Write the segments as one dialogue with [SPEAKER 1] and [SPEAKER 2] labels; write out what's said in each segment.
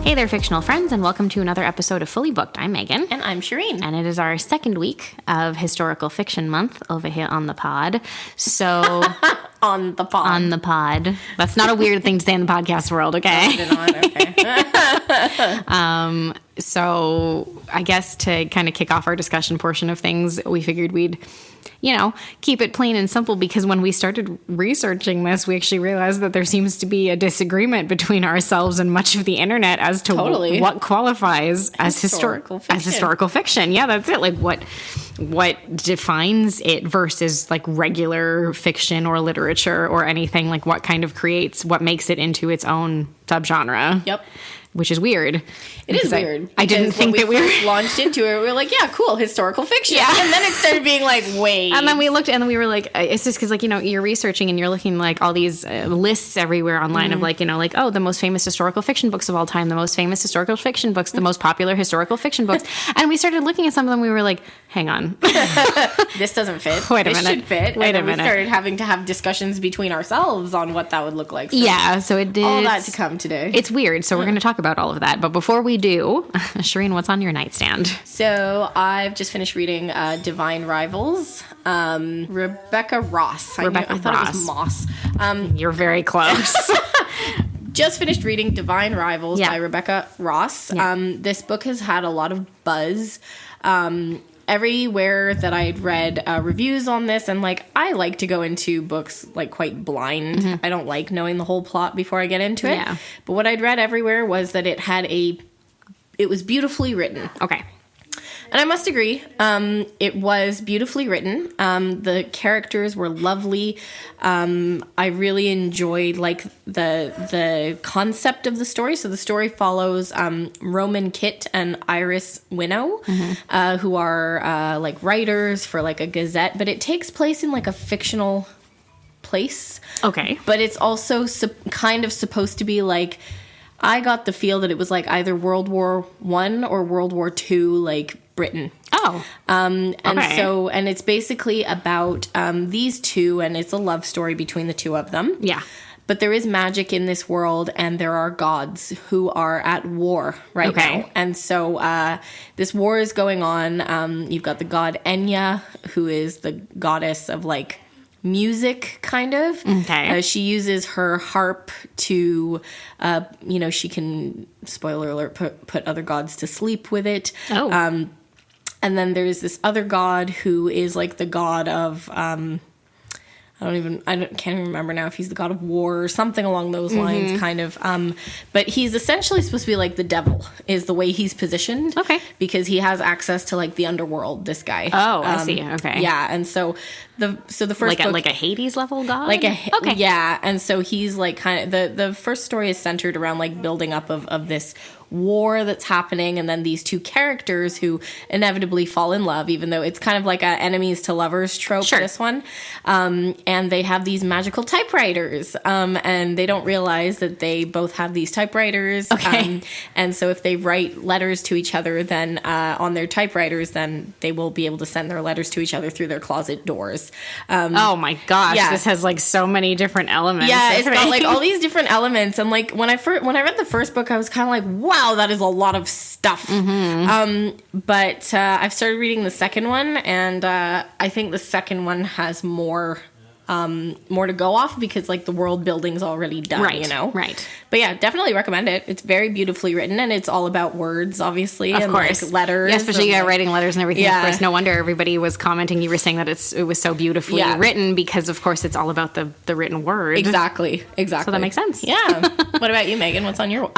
[SPEAKER 1] Hey there, fictional friends, and welcome to another episode of Fully Booked. I'm Megan.
[SPEAKER 2] And I'm Shireen.
[SPEAKER 1] And it is our second week of Historical Fiction Month over here on the pod. So...
[SPEAKER 2] On the pod.
[SPEAKER 1] On the pod. That's not a weird thing to say in the podcast world, okay?
[SPEAKER 2] Okay.
[SPEAKER 1] So I guess to kind of kick off our discussion portion of things, we figured we'd, keep it plain and simple, because when we started researching this, we actually realized that there seems to be a disagreement between ourselves and much of the internet as to what qualifies as historical fiction. Yeah, that's it. Like what defines it versus like regular fiction or literature or anything, like what kind of what makes it into its own subgenre.
[SPEAKER 2] Yep.
[SPEAKER 1] Which is weird.
[SPEAKER 2] It is weird.
[SPEAKER 1] I didn't think that we were
[SPEAKER 2] launched into it. We were like, yeah, cool, historical fiction. Yeah. And then it started being like, wait.
[SPEAKER 1] And then we looked, and then we were like, it's just because, you're researching and you're looking like all these lists everywhere online of the most famous historical fiction books of all time, the most famous historical fiction books, the most popular historical fiction books. And we started looking at some of them. We were like, hang on.
[SPEAKER 2] This doesn't fit.
[SPEAKER 1] Wait a minute.
[SPEAKER 2] This should fit.
[SPEAKER 1] Wait a minute.
[SPEAKER 2] We started having to have discussions between ourselves on what that would look like.
[SPEAKER 1] So it did.
[SPEAKER 2] All that to come today.
[SPEAKER 1] It's weird. So we're going to talk about all of that. But before we do, Shireen, what's on your nightstand?
[SPEAKER 2] So I've just finished reading Divine Rivals. Rebecca Ross. I thought it was Moss.
[SPEAKER 1] You're very close.
[SPEAKER 2] Just finished reading Divine Rivals by Rebecca Ross. Yeah. This book has had a lot of buzz. Everywhere that I'd read reviews on this, and I like to go into books quite blind. Mm-hmm. I don't like knowing the whole plot before I get into it. Yeah. But what I'd read everywhere was that it was beautifully written.
[SPEAKER 1] Okay.
[SPEAKER 2] And I must agree, it was beautifully written. The characters were lovely. I really enjoyed the concept of the story. So the story follows Roman Kitt and Iris Winnow, who are writers for a gazette, but it takes place in a fictional place.
[SPEAKER 1] Okay.
[SPEAKER 2] But it's also kind of supposed to be I got the feel that it was either World War I or World War II, Britain.
[SPEAKER 1] Oh.
[SPEAKER 2] And it's basically about these two, and it's a love story between the two of them.
[SPEAKER 1] Yeah.
[SPEAKER 2] But there is magic in this world, and there are gods who are at war right now. And so this war is going on. You've got the god Enya, who is the goddess of music, kind of.
[SPEAKER 1] Okay.
[SPEAKER 2] She uses her harp to, she can, spoiler alert, put other gods to sleep with it.
[SPEAKER 1] Oh.
[SPEAKER 2] And then there's this other god who is the god of, I can't even remember now if he's the god of war or something along those lines, kind of. But he's essentially supposed to be the devil, is the way he's positioned.
[SPEAKER 1] Okay.
[SPEAKER 2] Because he has access to the underworld, this guy.
[SPEAKER 1] Oh, I see. Okay.
[SPEAKER 2] Yeah, and so the first book,
[SPEAKER 1] like a Hades level god?
[SPEAKER 2] Okay. Yeah, and so he's kind of, the first story is centered around building up of this war that's happening, and then these two characters who inevitably fall in love, even though it's kind of like a enemies to lovers trope.
[SPEAKER 1] Sure.
[SPEAKER 2] This one, and they have these magical typewriters, and they don't realize that they both have these typewriters.
[SPEAKER 1] Okay.
[SPEAKER 2] And so if they write letters to each other, then on their typewriters, then they will be able to send their letters to each other through their closet doors.
[SPEAKER 1] Oh my gosh,
[SPEAKER 2] yeah.
[SPEAKER 1] This has so many different elements.
[SPEAKER 2] Yeah, it's got all these different elements, and when I read the first book, I was kind of wow, that is a lot of stuff. But I've started reading the second one, and I think the second one has more to go off, because the world building's already done,
[SPEAKER 1] Right.
[SPEAKER 2] But yeah, definitely recommend it. It's very beautifully written, and it's all about words, obviously.
[SPEAKER 1] Of course.
[SPEAKER 2] Letters.
[SPEAKER 1] Yeah, especially writing letters and everything.
[SPEAKER 2] Yeah.
[SPEAKER 1] Of course, no wonder everybody was commenting. You were saying that it was so beautifully written, because of course it's all about the written word.
[SPEAKER 2] Exactly. So
[SPEAKER 1] that makes sense.
[SPEAKER 2] Yeah. What about you, Megan? What's on your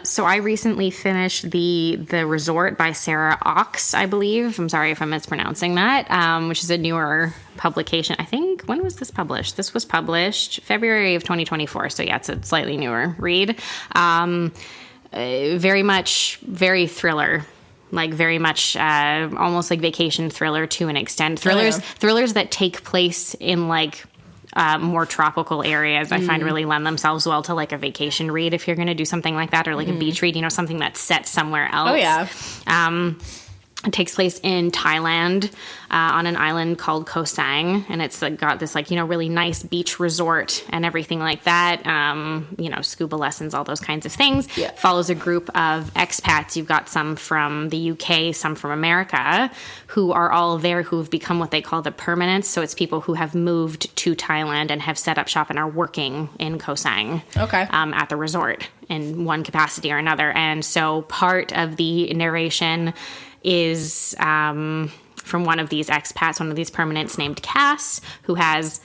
[SPEAKER 1] So I recently finished the Resort by Sarah Ox, I believe. I'm sorry if I'm mispronouncing that, which is a newer publication. I think, when was this published? This was published February of 2024. So yeah, it's a slightly newer read. Very thriller. Very much almost vacation thriller to an extent. Thrillers that take place in more tropical areas, I find really lend themselves well to a vacation read, if you're going to do something like that, or a beach read, something that's set somewhere else.
[SPEAKER 2] Oh yeah.
[SPEAKER 1] It takes place in Thailand on an island called Koh Sang, and it's got this really nice beach resort and everything like that. Scuba lessons, all those kinds of things.
[SPEAKER 2] Yeah.
[SPEAKER 1] Follows a group of expats. You've got some from the UK, some from America, who are all there, who have become what they call the permanents. So it's people who have moved to Thailand and have set up shop and are working in Koh Sang.
[SPEAKER 2] Okay.
[SPEAKER 1] At the resort in one capacity or another. And so part of the narration is from one of these expats, one of these permanents named Cass, who has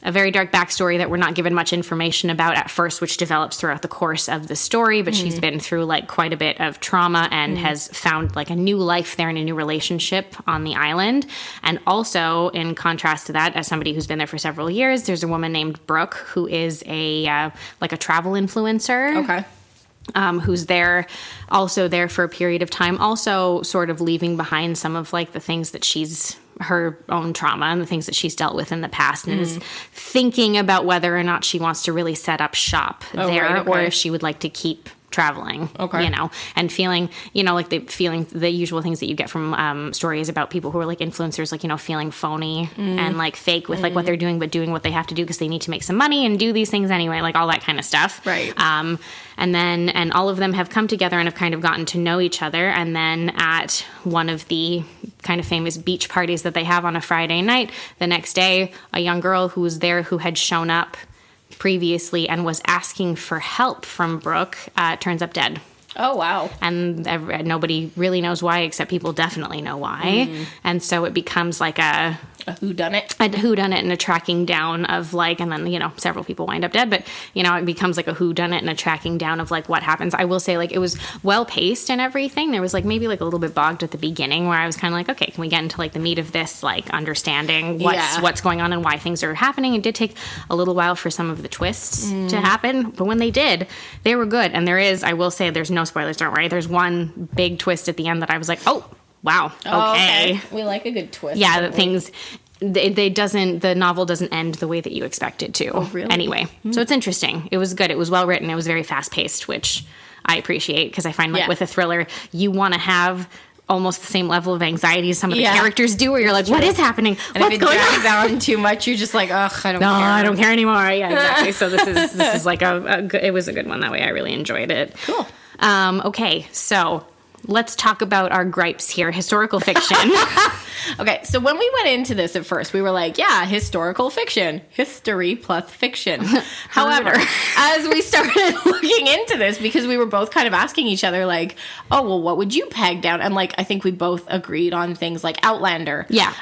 [SPEAKER 1] a very dark backstory that we're not given much information about at first, which develops throughout the course of the story. But she's been through quite a bit of trauma and has found a new life there and a new relationship on the island. And also, in contrast to that, as somebody who's been there for several years, there's a woman named Brooke who is a travel influencer.
[SPEAKER 2] Okay.
[SPEAKER 1] Who's also there for a period of time, also sort of leaving behind some of the things that her own trauma and the things that she's dealt with in the past, and is thinking about whether or not she wants to really set up shop there,
[SPEAKER 2] right, okay.
[SPEAKER 1] or if she would like to keep traveling,
[SPEAKER 2] okay.
[SPEAKER 1] And feeling, the usual things that you get from stories about people who are influencers, feeling phony and fake with what they're doing, but doing what they have to do because they need to make some money and do these things anyway, all that kind of stuff.
[SPEAKER 2] Right.
[SPEAKER 1] And all of them have come together and have kind of gotten to know each other. And then at one of the kind of famous beach parties that they have on a Friday night, the next day, a young girl who was there who had shown up previously and was asking for help from Brooke turns up dead.
[SPEAKER 2] Oh, wow.
[SPEAKER 1] And nobody really knows why, except people definitely know why. And so it becomes a
[SPEAKER 2] whodunit.
[SPEAKER 1] A whodunit and a tracking down of and then, several people wind up dead, but, it becomes a whodunit and a tracking down of what happens. I will say it was well paced and everything. There was maybe a little bit bogged at the beginning where I was kind of okay, can we get into the meat of this, understanding what's going on and why things are happening? It did take a little while for some of the twists to happen, but when they did, they were good. And I will say there's no spoilers, don't worry. There's one big twist at the end that I was oh, wow. Okay.
[SPEAKER 2] We like a good twist.
[SPEAKER 1] Yeah, that things the novel doesn't end the way that you expect it to.
[SPEAKER 2] Oh, really?
[SPEAKER 1] Anyway, so it's interesting. It was good. It was well written. It was very fast paced, which I appreciate because I find with a thriller, you want to have almost the same level of anxiety as some of the characters do, where you're what is happening?
[SPEAKER 2] And
[SPEAKER 1] what's
[SPEAKER 2] if it drags on too much, you're just ugh, I don't care.
[SPEAKER 1] No, I don't care anymore. Yeah, exactly. So this is it was a good one that way. I really enjoyed it.
[SPEAKER 2] Cool.
[SPEAKER 1] Okay, so let's talk about our gripes here. Historical fiction.
[SPEAKER 2] Okay, so when we went into this at first, we were historical fiction. History plus fiction. However, as we started looking into this, because we were both kind of asking each other, oh, well, what would you peg down? And, I think we both agreed on things like Outlander.
[SPEAKER 1] Yeah.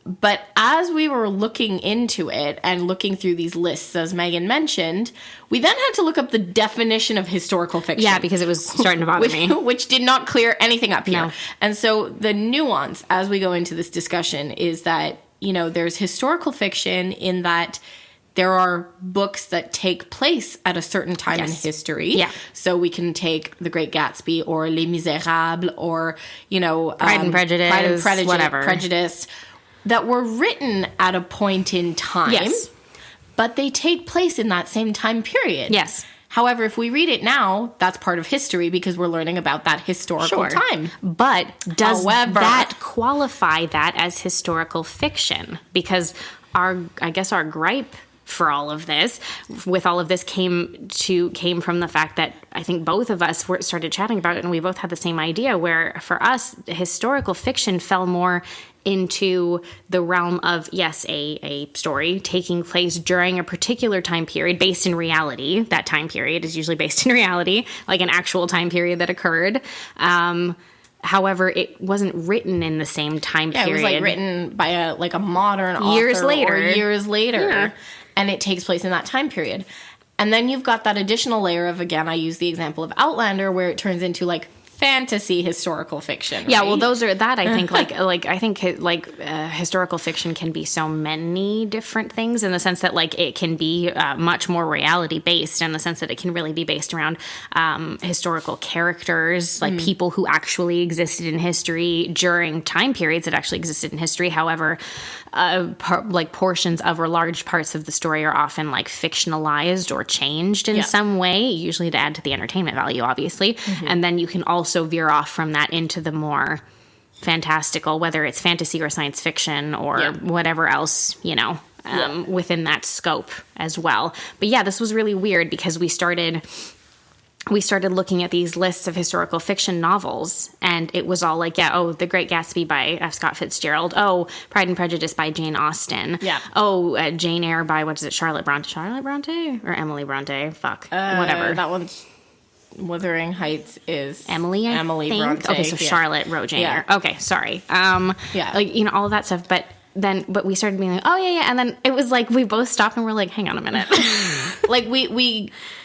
[SPEAKER 2] But as we were looking into it and looking through these lists, as Megan mentioned, we then had to look up the definition of historical fiction.
[SPEAKER 1] Yeah, because it was starting to bother me.
[SPEAKER 2] Which did not clear anything up here.
[SPEAKER 1] No.
[SPEAKER 2] And so the nuance as we go into this discussion is that, there's historical fiction in that there are books that take place at a certain time in history.
[SPEAKER 1] Yeah.
[SPEAKER 2] So we can take The-Great-Gatsby or Les Miserables or,
[SPEAKER 1] Pride and Prejudice, whatever.
[SPEAKER 2] Prejudice, that were written at a point in time.
[SPEAKER 1] Yes.
[SPEAKER 2] But they take place in that same time period.
[SPEAKER 1] Yes.
[SPEAKER 2] However, if we read it now, that's part of history because we're learning about that historical time.
[SPEAKER 1] But does that qualify that as historical fiction? Because our gripe for all of this, came from the fact that I think both of us started chatting about it, and we both had the same idea, where for us, historical fiction fell more into the realm of, yes, a story taking place during a particular time period based in reality. That time period is usually based in reality, an actual time period that occurred. However, it wasn't written in the same time period.
[SPEAKER 2] Yeah, it was written by a modern author
[SPEAKER 1] years later.
[SPEAKER 2] Yeah. And it takes place in that time period. And then you've got that additional layer of, again, I use the example of Outlander, where it turns into fantasy historical fiction.
[SPEAKER 1] Yeah,
[SPEAKER 2] right?
[SPEAKER 1] well, those are that. I think historical fiction can be so many different things, in the sense that it can be much more reality based, in the sense that it can really be based around historical characters, people who actually existed in history during time periods that actually existed in history. However, portions of or large parts of the story are often fictionalized or changed in some way, usually to add to the entertainment value, obviously. And then you can also veer off from that into the more fantastical, whether it's fantasy or science fiction or whatever else, within that scope as well. But yeah, this was really weird because we started looking at these lists of historical fiction novels, and it was all like, The Great-Gatsby by F. Scott Fitzgerald. Oh, Pride and Prejudice by Jane Austen.
[SPEAKER 2] Yeah.
[SPEAKER 1] Oh, Jane Eyre by, Charlotte Bronte? Charlotte Bronte? Or Emily Bronte? Whatever.
[SPEAKER 2] That one's Wuthering Heights is
[SPEAKER 1] Emily
[SPEAKER 2] Bronte.
[SPEAKER 1] Okay, so Charlotte wrote Jane Eyre. Okay, sorry. All of that stuff, but we started being like, oh yeah, and then it was like we both stopped and we're like, hang on a minute.
[SPEAKER 2] Like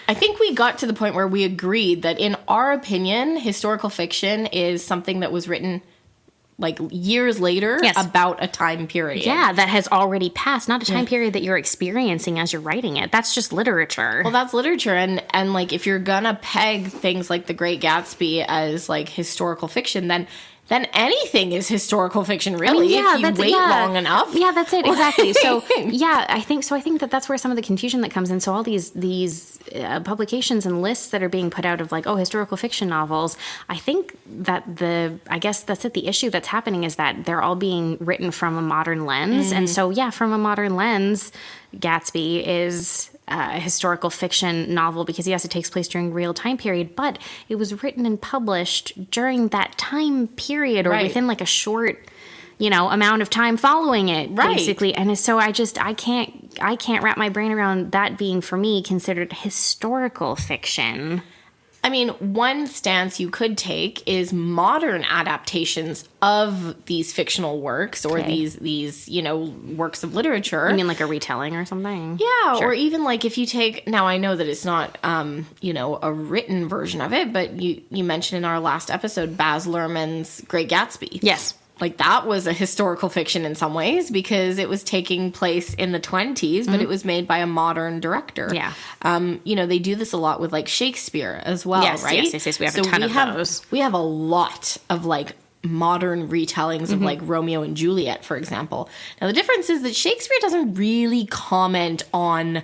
[SPEAKER 2] I think we got to the point where we agreed that in our opinion, historical fiction is something that was written like years later about a time period.
[SPEAKER 1] Yeah, that has already passed, not a time period that you're experiencing as you're writing it. That's just literature.
[SPEAKER 2] Well, that's literature, and like if you're gonna peg things like The Great Gatsby as like historical fiction, then anything is historical fiction, really, if you wait long enough.
[SPEAKER 1] Yeah, that's it, exactly. So, I think that's where some of the confusion that comes in. So all these publications and lists that are being put out of like, historical fiction novels, I think that that's it. The issue that's happening is that they're all being written from a modern lens. And so, from a modern lens, Gatsby is a historical fiction novel because, yes, it takes place during real time period, but it was written and published during that time period or within like a short, amount of time following it, basically. And so I can't wrap my brain around that being, for me, considered historical fiction.
[SPEAKER 2] I mean, one stance you could take is modern adaptations of these fictional works or these works of literature.
[SPEAKER 1] You mean like a retelling or something?
[SPEAKER 2] Yeah,
[SPEAKER 1] sure.
[SPEAKER 2] Or even like if you take, now I know that it's not, a written version of it, but you mentioned in our last episode Baz Luhrmann's Great Gatsby.
[SPEAKER 1] Yes.
[SPEAKER 2] Like that was a historical fiction in some ways because it was taking place in the 20s, but it was made by a modern director.
[SPEAKER 1] Yeah.
[SPEAKER 2] They do this a lot with like Shakespeare as well, right?
[SPEAKER 1] Yes. We have a ton of those.
[SPEAKER 2] We have a lot of like modern retellings of like Romeo and Juliet, for example. Now the difference is that Shakespeare doesn't really comment on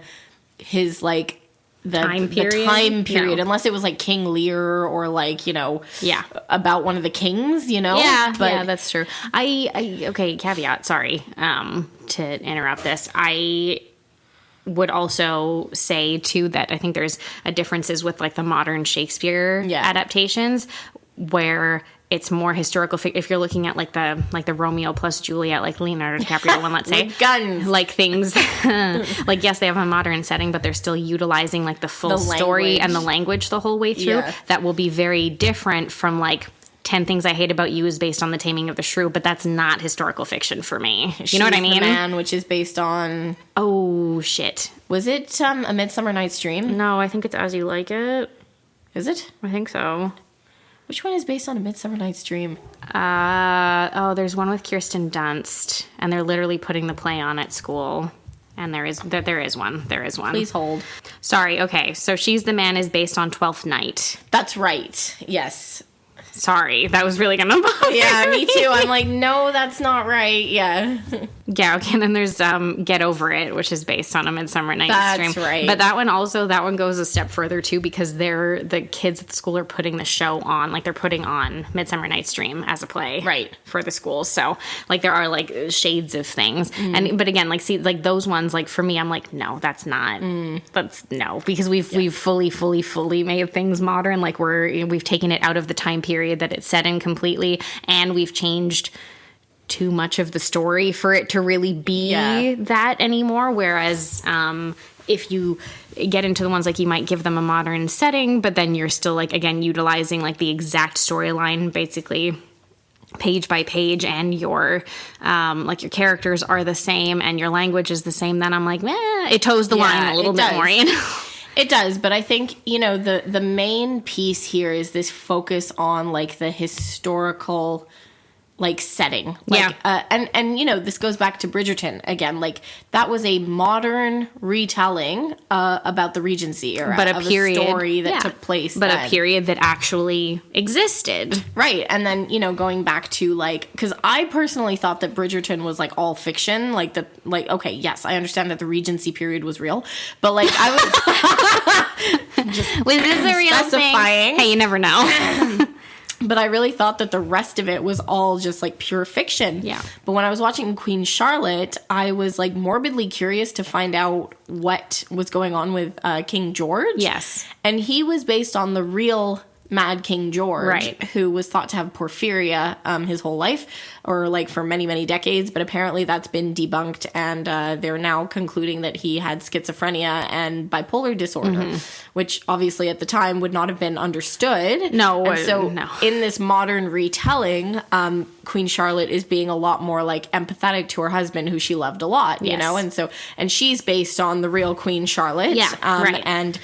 [SPEAKER 2] his like the time period, unless it was like King Lear or like, about one of the kings,
[SPEAKER 1] Yeah, that's true. Okay, caveat, sorry, to interrupt this. I would also say too that I think there's a differences with like the modern Shakespeare adaptations where it's more historical. If you're looking at like the Romeo plus Juliet, like Leonardo DiCaprio one, let's say,
[SPEAKER 2] guns,
[SPEAKER 1] like things, like yes, they have a modern setting, but they're still utilizing like the full story and the language the whole way through. Yeah. That will be very different from like 10 Things I Hate About You is based on The Taming of the Shrew, but that's not historical fiction for me. You know what I mean?
[SPEAKER 2] The Man, which is based on...
[SPEAKER 1] Oh, shit.
[SPEAKER 2] Was it A Midsummer Night's Dream?
[SPEAKER 1] No, I think it's As You Like It.
[SPEAKER 2] Is it?
[SPEAKER 1] I think so.
[SPEAKER 2] Which one is based on A Midsummer Night's Dream?
[SPEAKER 1] There's one with Kirsten Dunst, and they're literally putting the play on at school. And there is one.
[SPEAKER 2] Please hold.
[SPEAKER 1] Sorry, okay. So She's the Man is based on Twelfth Night.
[SPEAKER 2] That's right. Yes.
[SPEAKER 1] Sorry, that was really gonna bother me.
[SPEAKER 2] Yeah, me too. I'm like, no, that's not right. Yeah.
[SPEAKER 1] Yeah, okay, and then there's Get Over It, which is based on A Midsummer Night's Dream. That's
[SPEAKER 2] right.
[SPEAKER 1] But that one goes a step further, too, because the kids at the school are putting the show on. Like, they're putting on Midsummer Night's Dream as a play.
[SPEAKER 2] Right.
[SPEAKER 1] For the school. So, like, there are, like, shades of things. But again, like, see, like, those ones, like, for me, I'm like, no, that's not. No. Because we've fully made things modern. Like, we've taken it out of the time period that it's set in completely, and we've changed too much of the story for it to really be that anymore. Whereas if you get into the ones like you might give them a modern setting, but then you're still like, again, utilizing like the exact storyline basically page by page, and your like your characters are the same and your language is the same, then I'm like, it toes the line a little bit more, you know?
[SPEAKER 2] It does, but I think, the main piece here is this focus on, like, the historical, like, setting. Like, and this goes back to Bridgerton again. Like, that was a modern retelling about the Regency era.
[SPEAKER 1] But a period.
[SPEAKER 2] A story that took place
[SPEAKER 1] But
[SPEAKER 2] then.
[SPEAKER 1] A period that actually existed.
[SPEAKER 2] Right, and then, going back to, like, because I personally thought that Bridgerton was, like, all fiction. Like, okay, yes, I understand that the Regency period was real, but, like, I was...
[SPEAKER 1] Was this a real thing? Hey, you never know.
[SPEAKER 2] But I really thought that the rest of it was all just like pure fiction.
[SPEAKER 1] Yeah.
[SPEAKER 2] But when I was watching Queen Charlotte, I was like morbidly curious to find out what was going on with King George.
[SPEAKER 1] Yes.
[SPEAKER 2] And he was based on the real Mad King George,
[SPEAKER 1] Right.
[SPEAKER 2] who was thought to have porphyria his whole life, or like for many, many decades. But apparently that's been debunked, and they're now concluding that he had schizophrenia and bipolar disorder, which obviously at the time would not have been understood.
[SPEAKER 1] No,
[SPEAKER 2] and so
[SPEAKER 1] no.
[SPEAKER 2] in this modern retelling, Queen Charlotte is being a lot more like empathetic to her husband, who she loved a lot, you
[SPEAKER 1] Yes.
[SPEAKER 2] know, and she's based on the real Queen Charlotte,
[SPEAKER 1] Yeah, right.
[SPEAKER 2] and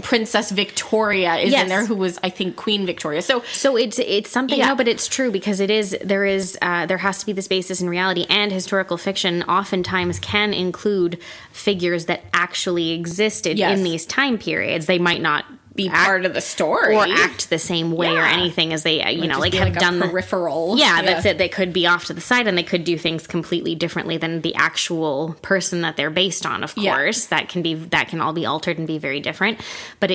[SPEAKER 2] Princess Victoria is
[SPEAKER 1] Yes.
[SPEAKER 2] in there, who was, I think, Queen Victoria. So
[SPEAKER 1] it's something,
[SPEAKER 2] Yeah.
[SPEAKER 1] no, but it's true, because there has to be this basis in reality, and historical fiction oftentimes can include figures that actually existed
[SPEAKER 2] Yes.
[SPEAKER 1] in these time periods. They might not
[SPEAKER 2] be part of the story,
[SPEAKER 1] or act the same way or
[SPEAKER 2] Yeah.
[SPEAKER 1] anything as they, you know,
[SPEAKER 2] Just
[SPEAKER 1] like
[SPEAKER 2] be
[SPEAKER 1] have
[SPEAKER 2] a
[SPEAKER 1] done the
[SPEAKER 2] peripheral.
[SPEAKER 1] Yeah, that's it. They could be off to the side, and they could do things completely differently than the actual person that they're based on, of
[SPEAKER 2] Yeah.
[SPEAKER 1] course. That can all be altered and be very different. But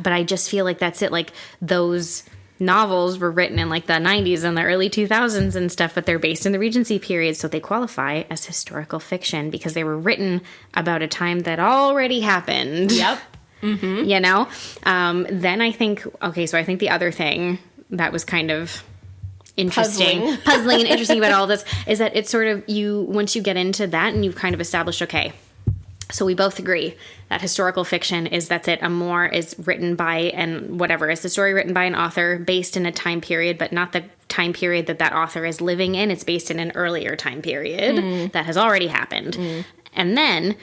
[SPEAKER 1] I just feel like that's it. Like, those novels were written in like the 90s and the early 2000s and stuff, but they're based in the Regency period, so they qualify as historical fiction because they were written about a time that already happened.
[SPEAKER 2] Yep.
[SPEAKER 1] You know? Then I think the other thing that was kind of interesting, puzzling and interesting about all this is that it's sort of, once you get into that and you've kind of established, okay, so we both agree that historical fiction is written by, and whatever, is the story written by an author based in a time period, but not the time period that author is living in. It's based in an earlier time period that has already happened. And then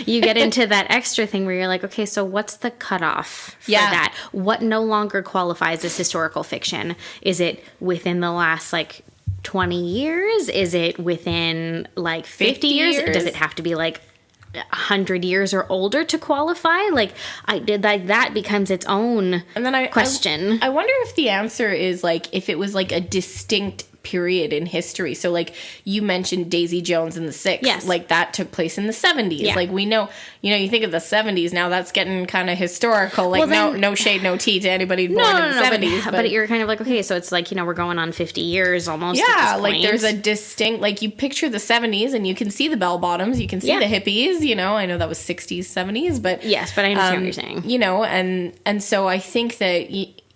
[SPEAKER 1] you get into that extra thing where you're like, okay, so what's the cutoff for that? What no longer qualifies as historical fiction? Is it within the last, like, 20 years? Is it within, like, 50 years? Does it have to be, like, 100 years or older to qualify? Like, that becomes its own question.
[SPEAKER 2] I wonder if the answer is, like, if it was, like, a distinct period in history. So, like, you mentioned Daisy Jones and the Six.
[SPEAKER 1] Yes.
[SPEAKER 2] Like, that took place in the 70s.
[SPEAKER 1] Yeah.
[SPEAKER 2] Like, we know, you think of the 70s, now that's getting kind of historical. Like, no shade, no tea to anybody born in the 70s.
[SPEAKER 1] But you're kind of like, okay, so it's like, we're going on 50 years almost.
[SPEAKER 2] Yeah,
[SPEAKER 1] at this
[SPEAKER 2] like,
[SPEAKER 1] point.
[SPEAKER 2] there's a distinct, like, you picture the 70s and you can see the bell bottoms, you can see the hippies, I know that was 60s, 70s, but...
[SPEAKER 1] Yes, but I understand what you're saying.
[SPEAKER 2] And so I think that...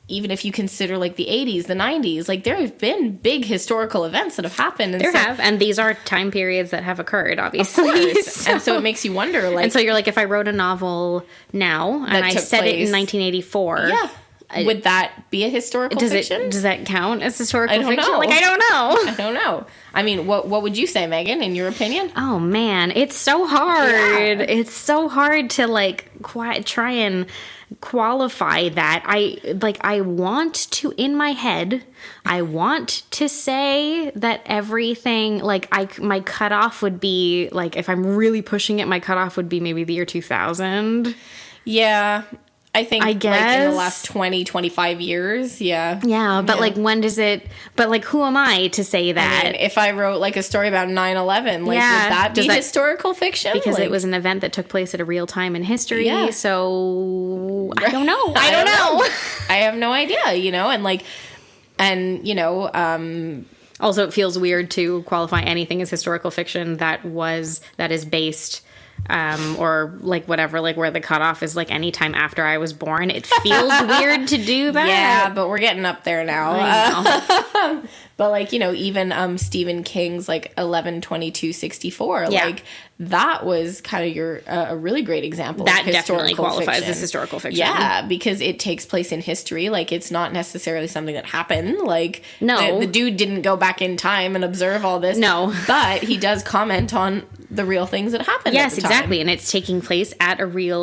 [SPEAKER 2] even if you consider, like, the 80s, the 90s, like, there have been big historical events that have happened.
[SPEAKER 1] And these are time periods that have have obviously.
[SPEAKER 2] Of course. And so it makes you wonder, like...
[SPEAKER 1] And so you're like, if I wrote a novel now, and I set it in 1984...
[SPEAKER 2] Yeah. Would that be a historical fiction?
[SPEAKER 1] Does that count as historical
[SPEAKER 2] fiction?
[SPEAKER 1] Know. Like, I don't know.
[SPEAKER 2] I don't know. I mean, what would you say, Megan, in your opinion?
[SPEAKER 1] Oh, man. It's so hard.
[SPEAKER 2] Yeah.
[SPEAKER 1] It's so hard to, like, try and qualify that. I want to, in my head, I want to say that everything, like, my cutoff would be, like, if I'm really pushing it, my cutoff would be maybe the year 2000.
[SPEAKER 2] Yeah. I think,
[SPEAKER 1] like,
[SPEAKER 2] in the last 20, 25 years, yeah.
[SPEAKER 1] Yeah, but, like, when does it... But, like, who am I to say that?
[SPEAKER 2] I mean, if I wrote, like, a story about 9/11, like, would that be historical fiction?
[SPEAKER 1] Because
[SPEAKER 2] like,
[SPEAKER 1] it was an event that took place at a real time in history,
[SPEAKER 2] Yeah.
[SPEAKER 1] so... I don't know. I don't know.
[SPEAKER 2] I have no idea,
[SPEAKER 1] Also, it feels weird to qualify anything as historical fiction that is based... or like whatever, like where the cutoff is like any time after I was born. It feels weird to do that.
[SPEAKER 2] Yeah, but we're getting up there now. But like, even Stephen King's like 11/22/64, like that was kind of a really great example
[SPEAKER 1] that
[SPEAKER 2] of historical
[SPEAKER 1] definitely qualifies
[SPEAKER 2] fiction.
[SPEAKER 1] as historical fiction.
[SPEAKER 2] Yeah, because it takes place in history. Like, it's not necessarily something that happened. Like,
[SPEAKER 1] no,
[SPEAKER 2] the dude didn't go back in time and observe all this.
[SPEAKER 1] No,
[SPEAKER 2] but he does comment on the real things that happened.
[SPEAKER 1] Yes,
[SPEAKER 2] at the time.
[SPEAKER 1] exactly, and it's taking place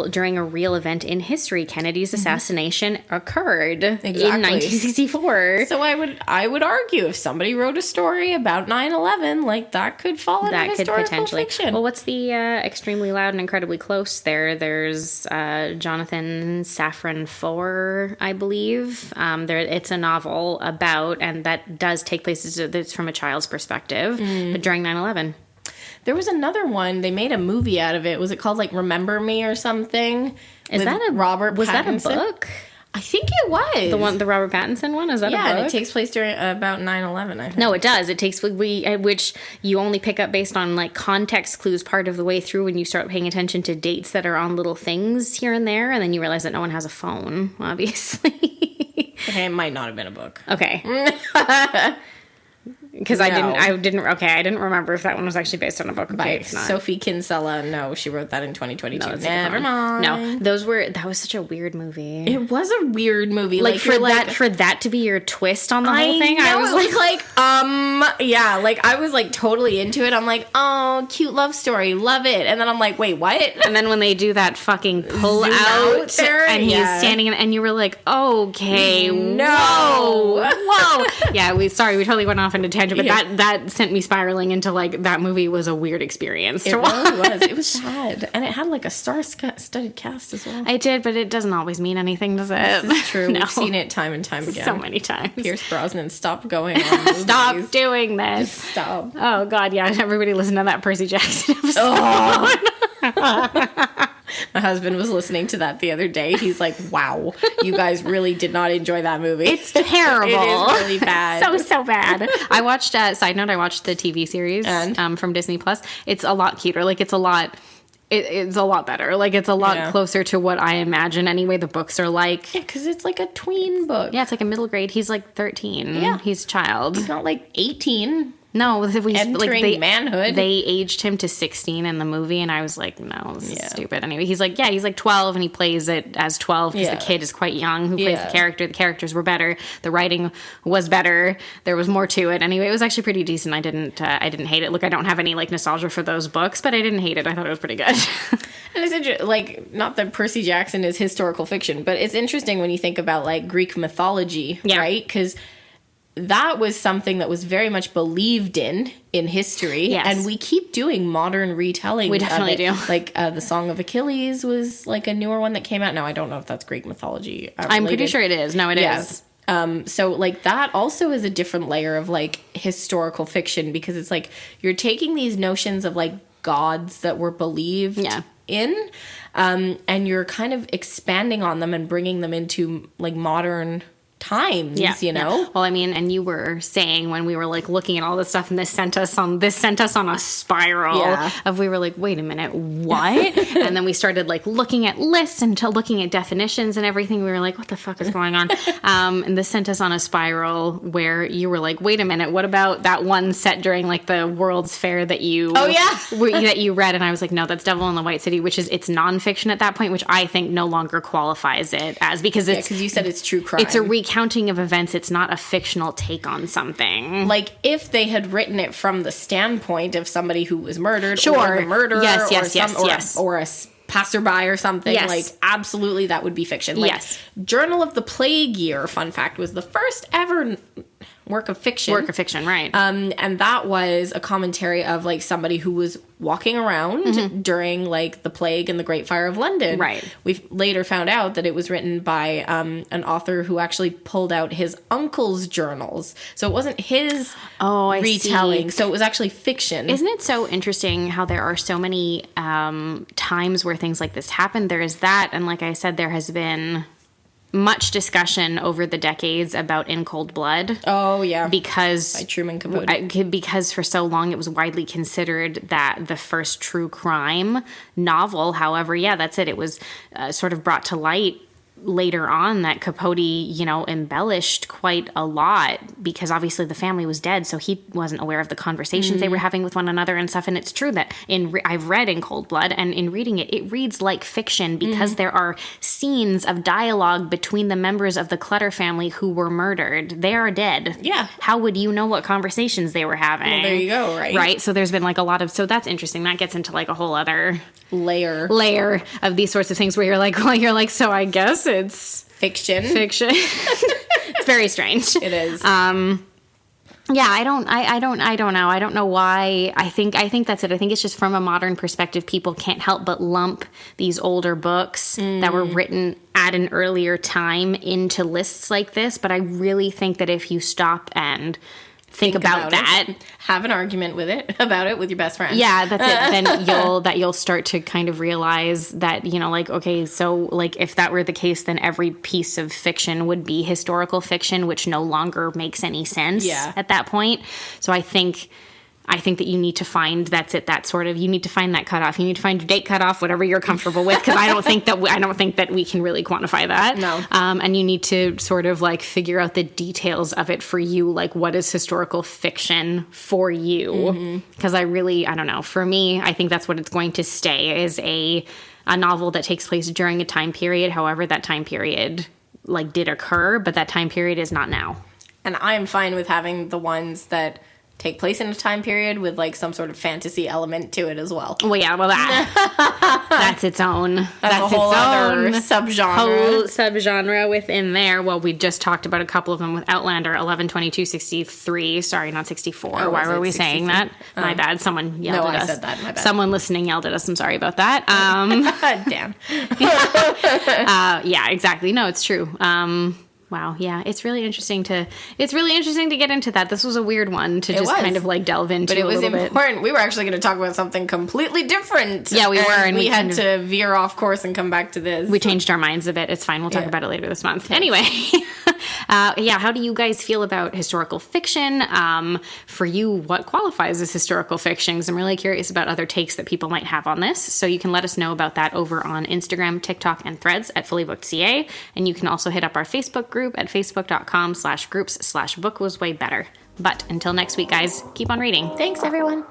[SPEAKER 1] during a real event in history. Kennedy's assassination occurred in 1964.
[SPEAKER 2] So I would argue if somebody wrote a story about 9/11, like that could fall into historical fiction.
[SPEAKER 1] Well, what's the Extremely Loud and Incredibly Close there? There's Jonathan Safran Foer, I believe. It's a novel about, and that does take place, it's from a child's perspective, but during 9/11.
[SPEAKER 2] There was another one. They made a movie out of it. Was it called like Remember Me or something?
[SPEAKER 1] Is that a
[SPEAKER 2] Robert Pattinson?
[SPEAKER 1] Was that a book?
[SPEAKER 2] I think it was.
[SPEAKER 1] The Robert Pattinson one? Is that a book?
[SPEAKER 2] Yeah, and it takes place during about 9/11, I think.
[SPEAKER 1] No, it does. It takes which you only pick up based on like context clues part of the way through when you start paying attention to dates that are on little things here and there, and then you realize that no one has a phone, obviously.
[SPEAKER 2] Okay, it might not have been a book.
[SPEAKER 1] Okay. Because I didn't remember if that one was actually based on a book. Okay,
[SPEAKER 2] By
[SPEAKER 1] it's not.
[SPEAKER 2] Sophie Kinsella. No, she wrote that in 2022.
[SPEAKER 1] No,
[SPEAKER 2] Never mind.
[SPEAKER 1] No, that was such a weird movie.
[SPEAKER 2] It was a weird movie.
[SPEAKER 1] Like for that to be your twist on the whole thing,
[SPEAKER 2] I
[SPEAKER 1] was
[SPEAKER 2] I was like totally into it. I'm like, oh, cute love story, love it. And then I'm like, wait, what?
[SPEAKER 1] And then when they do that fucking pull
[SPEAKER 2] Zoom
[SPEAKER 1] out
[SPEAKER 2] there,
[SPEAKER 1] and he's standing in, and you were like, okay,
[SPEAKER 2] no,
[SPEAKER 1] whoa. Yeah, we totally went off into tangent, but that sent me spiraling into like that movie was a weird experience to watch.
[SPEAKER 2] It really was. It was sad, and it had like a star-studded cast as well.
[SPEAKER 1] I did, but it doesn't always mean anything, does it?
[SPEAKER 2] This is true.
[SPEAKER 1] No.
[SPEAKER 2] We've seen it time and time again.
[SPEAKER 1] So many times.
[SPEAKER 2] Pierce Brosnan, stop going on movies.
[SPEAKER 1] Stop doing this.
[SPEAKER 2] Stop.
[SPEAKER 1] Oh God, yeah. Everybody listen to that Percy Jackson episode.
[SPEAKER 2] My husband was listening to that the other day. He's like, wow, you guys really did not enjoy that movie.
[SPEAKER 1] It's terrible.
[SPEAKER 2] It is really bad.
[SPEAKER 1] So bad. I watched, side note, I watched the TV series from Disney Plus. It's a lot cuter. Like, it's a lot better. Like, it's a lot closer to what I imagine anyway the books are like.
[SPEAKER 2] Yeah, because it's like a tween book.
[SPEAKER 1] Yeah, it's like a middle grade. He's like 13.
[SPEAKER 2] Yeah.
[SPEAKER 1] He's a child.
[SPEAKER 2] He's not like 18.
[SPEAKER 1] No,
[SPEAKER 2] Entering manhood.
[SPEAKER 1] They aged him to 16 in the movie, and I was like, no, this is stupid. Anyway, he's like 12, and he plays it as 12 because the kid is quite young who plays the character. The characters were better. The writing was better. There was more to it. Anyway, it was actually pretty decent. I didn't hate it. Look, I don't have any like nostalgia for those books, but I didn't hate it. I thought it was pretty good.
[SPEAKER 2] And it's interesting, like, not that Percy Jackson is historical fiction, but it's interesting when you think about like Greek mythology, right? Because that was something that was very much believed in history.
[SPEAKER 1] Yes.
[SPEAKER 2] And we keep doing modern retelling.
[SPEAKER 1] We definitely do.
[SPEAKER 2] Like the Song of Achilles was like a newer one that came out. Now, I don't know if that's Greek mythology.
[SPEAKER 1] I'm pretty sure it is. No, it is.
[SPEAKER 2] So like that also is a different layer of like historical fiction, because it's like you're taking these notions of like gods that were believed in, and you're kind of expanding on them and bringing them into like modern times, you know?
[SPEAKER 1] Yeah. Well, I mean, and you were saying when we were like looking at all this stuff, and this sent us on a spiral of, we were like, wait a minute, what? And then we started like looking at lists and looking at definitions and everything. We were like, what the fuck is going on? And this sent us on a spiral where you were like, wait a minute, what about that one set during like the World's Fair that you that you read? And I was like, no, that's Devil in the White City, which is, it's nonfiction at that point, which I think no longer qualifies it as, because it's,
[SPEAKER 2] because you said it's true crime.
[SPEAKER 1] It's a recounting of events. It's not a fictional take on something.
[SPEAKER 2] Like if they had written it from the standpoint of somebody who was murdered, or the murderer, or a passerby or something, like absolutely that would be fiction. Like Journal of the Plague Year, fun fact, was the first ever work of fiction,
[SPEAKER 1] right?
[SPEAKER 2] And that was a commentary of like somebody who was walking around during like the plague and the Great Fire of London.
[SPEAKER 1] Right.
[SPEAKER 2] We've later found out that it was written by an author who actually pulled out his uncle's journals, so it wasn't his retelling. So it was actually fiction.
[SPEAKER 1] Isn't it so interesting how there are so many times where things like this happen? There is that, and like I said, there has been much discussion over the decades about In Cold Blood.
[SPEAKER 2] Oh, yeah.
[SPEAKER 1] Because
[SPEAKER 2] by Truman Capote.
[SPEAKER 1] Because for so long it was widely considered that the first true crime novel. However, that's it. It was sort of brought to light later on that Capote, embellished quite a lot, because obviously the family was dead, so he wasn't aware of the conversations they were having with one another and stuff. And it's true that I've read In Cold Blood, and in reading it, it reads like fiction, because there are scenes of dialogue between the members of the Clutter family who were murdered. They are dead.
[SPEAKER 2] Yeah.
[SPEAKER 1] How would you know what conversations they were having?
[SPEAKER 2] Well, there you go, right?
[SPEAKER 1] Right? So there's been like a lot of, so that's interesting. That gets into like a whole other
[SPEAKER 2] layer
[SPEAKER 1] of these sorts of things where you're like, so I guess it's
[SPEAKER 2] fiction.
[SPEAKER 1] It's very strange.
[SPEAKER 2] It is.
[SPEAKER 1] I don't know. I don't know why. I think that's it. I think it's just from a modern perspective, people can't help but lump these older books that were written at an earlier time into lists like this. But I really think that if you stop and think about that.
[SPEAKER 2] Have an argument about it with your best friend.
[SPEAKER 1] Yeah, that's it. Then you'll start to kind of realize that, like, okay, so like if that were the case, then every piece of fiction would be historical fiction, which no longer makes any sense at that point. So I think that you need to find you need to find that cutoff. You need to find your date cutoff, whatever you're comfortable with, because I don't think that we can really quantify that.
[SPEAKER 2] No.
[SPEAKER 1] And you need to sort of like figure out the details of it for you, like what is historical fiction for you? Because I don't know. For me, I think that's what it's going to stay, is a novel that takes place during a time period. However, that time period like did occur, but that time period is not now.
[SPEAKER 2] And I'm fine with having the ones that take place in a time period with like some sort of fantasy element to it as well.
[SPEAKER 1] Well, yeah, that's its own.
[SPEAKER 2] That's a whole other subgenre.
[SPEAKER 1] Whole subgenre within there. Well, we just talked about a couple of them with Outlander, 11/22/63. Sorry, not 64.
[SPEAKER 2] Oh,
[SPEAKER 1] Why were we saying that? My bad. Someone yelled at us.
[SPEAKER 2] I said that. My bad.
[SPEAKER 1] Someone listening yelled at us. I'm sorry about that.
[SPEAKER 2] Damn.
[SPEAKER 1] Yeah, exactly. No, it's true. Wow, yeah, it's really interesting to get into that. This was a weird one to just kind of like delve into.
[SPEAKER 2] But it was important.
[SPEAKER 1] Bit.
[SPEAKER 2] We were actually going to talk about something completely different.
[SPEAKER 1] Yeah, we were, and
[SPEAKER 2] we had to veer off course and come back to this.
[SPEAKER 1] We changed our minds a bit. It's fine. We'll talk about it later this month. Yeah. Anyway, how do you guys feel about historical fiction? For you, what qualifies as historical fiction? Because I'm really curious about other takes that people might have on this. So you can let us know about that over on Instagram, TikTok, and Threads at FullyBookedCA. And you can also hit up our Facebook group at facebook.com/groups/book was way better. But until next week, guys, keep on reading.
[SPEAKER 2] Thanks, everyone.